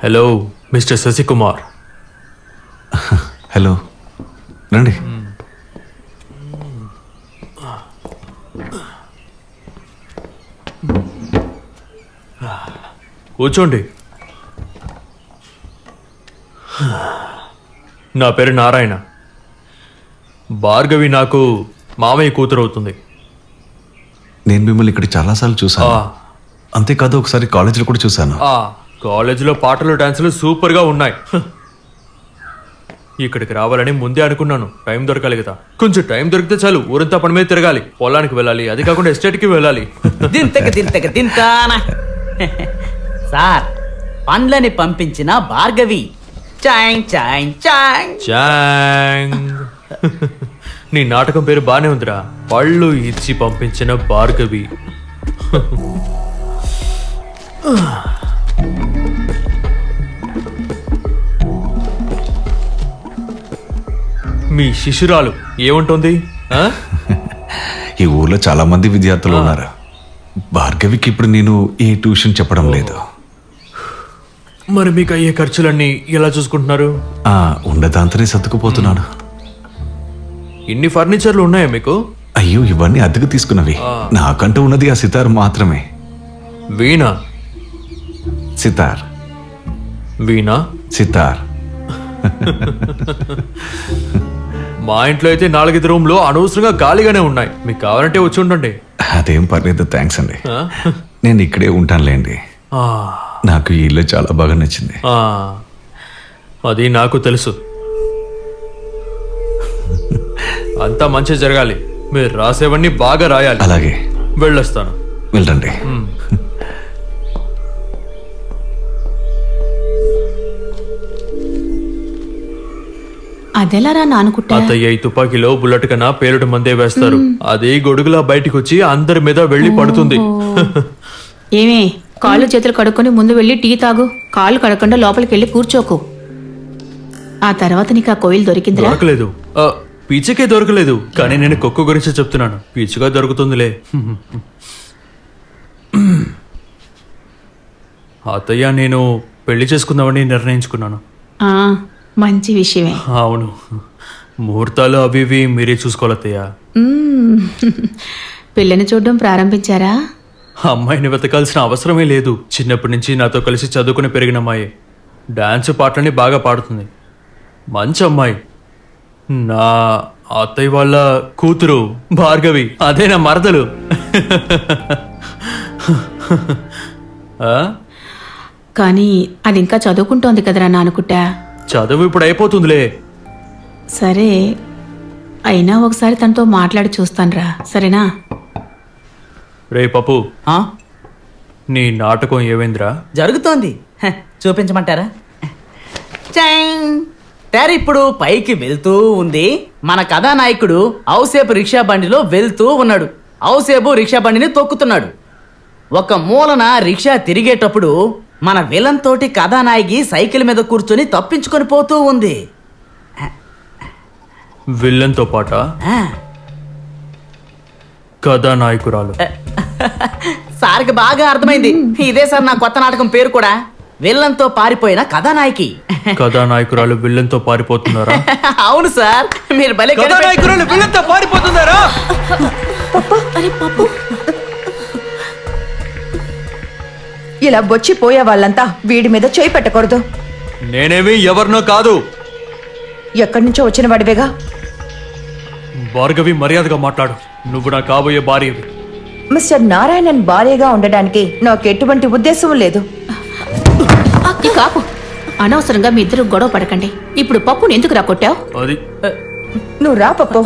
Hello mister Sasikumar. Hello, రండి. కూర్చోండి. నా పేరు నారాయణ. భార్గవి నాకు మామయ్య కూతురు అవుతుంది. నేను మిమ్మల్ని ఇక్కడ చాలాసార్లు చూసాను. అంతేకాదు ఒకసారి కాలేజీలో కూడా చూసాను. కాలేజీలో పాటలు డాన్సులు సూపర్గా ఉన్నాయి. ఇక్కడికి రావాలని ముందే అనుకున్నాను. టైం దొరకాలి కదా. కొంచెం టైం దొరికితే చాలు ఊరంతా పని మీద తిరగాలి, పొలానికి వెళ్ళాలి, అది కాకుండా ఎస్టేట్కి వెళ్ళాలి. సార్, పండ్లని పంపించిన భార్గవి. చాంగ్ చాంగ్ చాంగ్ చాంగ్. నీ నాటకం పేరు బానే ఉందిరా. పళ్ళు ఇచ్చి పంపించిన భార్గవి. మీ శిష్యురాలు ఏముంటుంది? ఈ ఊర్లో చాలా మంది విద్యార్థులు ఉన్నారు. భార్గవికి ఇప్పుడు నేను ఏ ట్యూషన్ చెప్పడం లేదు. మరి మీకు అయ్యే ఖర్చులన్నీ ఎలా చూసుకుంటున్నారు? ఉండదాంతనే సర్దుకుపోతున్నాను. ఇన్ని ఫర్నిచర్లు ఉన్నాయా మీకు? అయ్యో, ఇవన్నీ అద్దెకు తీసుకున్నవి. నాకంటూ ఉన్నది ఆ సితార్ మాత్రమే. వీణా? సితార్. వీణా సితార్. మా ఇంట్లో అయితే 4 రూమ్లు అనవసరంగా ఖాళీగానే ఉన్నాయి. మీకు కావాలంటే వచ్చి ఉండండి. అదేం పర్లేదు, థ్యాంక్స్ అండి. నేను ఇక్కడే ఉంటానులేండి. నాకు ఈ ఇల్లు చాలా బాగా నచ్చింది. అది నాకు తెలుసు. అంతా మంచి జరగాలి. మీరు రాసేవన్నీ బాగా రాయాలి. అలాగే. వెళ్ళొస్తాను. వెళ్ళండి. అదెలారా నానుకుంటా? అత్తయ్య ఈ తుపాకీలో బుల్లెట్ కన్నా పేలుడు మందే వేస్తారు. అది గొడుగులా బయటికి వచ్చి అందరి మీద వెళ్లి పడుతుంది. ఏమే, కాళ్ళు చేతులు కడుక్కొని ముందు వెళ్ళి టీ తాగు. కాళ్ళు కడకుండా లోపలికి వెళ్ళి కూర్చోకు. ఆ తర్వాత నీకు ఆ కోయిల్ దొరికిందిరా? దొరకలేదు. పీచుకే దొరకలేదు. కానీ నేను కుక్క గురించి చెప్తున్నాను. పీచుగా దొరుకుతుందిలే. అత్తయ్య, నేను పెళ్లి చేసుకుందామని నిర్ణయించుకున్నాను. మంచి విషయమే. అవును, ముహూర్తాలు అవి ఇవి మీరే చూసుకోవాలత్తయ్య. పిల్లని చూడడం ప్రారంభించారా? అమ్మాయిని వెతకాల్సిన అవసరమే లేదు. చిన్నప్పటి నుంచి నాతో కలిసి చదువుకుని పెరిగిన అమ్మాయి. డాన్స్ పాటలని బాగా పాడుతుంది. మంచి అమ్మాయి. నా అత్తయ్య వాళ్ళ కూతురు భార్గవి. అదే నా మరదలు. కానీ అది ఇంకా చదువుకుంటోంది కదరా నానుకుంటా. చదువు ఇప్పుడు అయిపోతుందిలే. సరే, అయినా ఒకసారి తనతో మాట్లాడి చూస్తానురా, సరేనా? రే పప్పు, నీ నాటకం ఏమైందిరా? జరుగుతోంది. చూపించమంటారా? తెర ఇప్పుడు పైకి వెళ్తూ ఉంది. మన కథానాయకుడు ఔసేపు రిక్షా బండిలో వెళ్తూ ఉన్నాడు. ఔసేపు రిక్షా బండిని తొక్కుతున్నాడు. ఒక మూలన రిక్షా తిరిగేటప్పుడు మన విలన్ తోటి కథానాయకి సైకిల్ మీద కూర్చొని తప్పించుకొని పోతూ ఉంది. విలన్తో పాట కథానాయకురాలు. సార్కి బాగా అర్థమైంది. ఇదే సార్ నా కొత్త నాటకం పేరు కూడా. విలన్తో పారిపోయిన కథానాయకి. కథానాయకురాలు విలన్తో పారిపోతున్నారా? అవును సార్, మీరు భలే. కథానాయకురాలు విలన్తో పారిపోతున్నారా? ఇలా బొచ్చిపోయే వాళ్ళంతా వీడి మీద చేయి పెట్టకూడదు. నేనేమి ఎవరినో కాదు. ఎక్కడి నుంచో వచ్చిన వాడివేగా. భార్గవి, మర్యాదగా మాట్లాడు. నువ్వు నా కాబోయే భార్యవి. మిస్టర్ నారాయణన్ భార్యగా ఉండడానికి నాకు ఎటువంటి ఉద్దేశం లేదు. కాపు, అనవసరంగా మీ ఇద్దరు గొడవ పడకండి. ఇప్పుడు పప్పుని ఎందుకు రా కొట్టావు? అది నువ్వు రా పప్పు.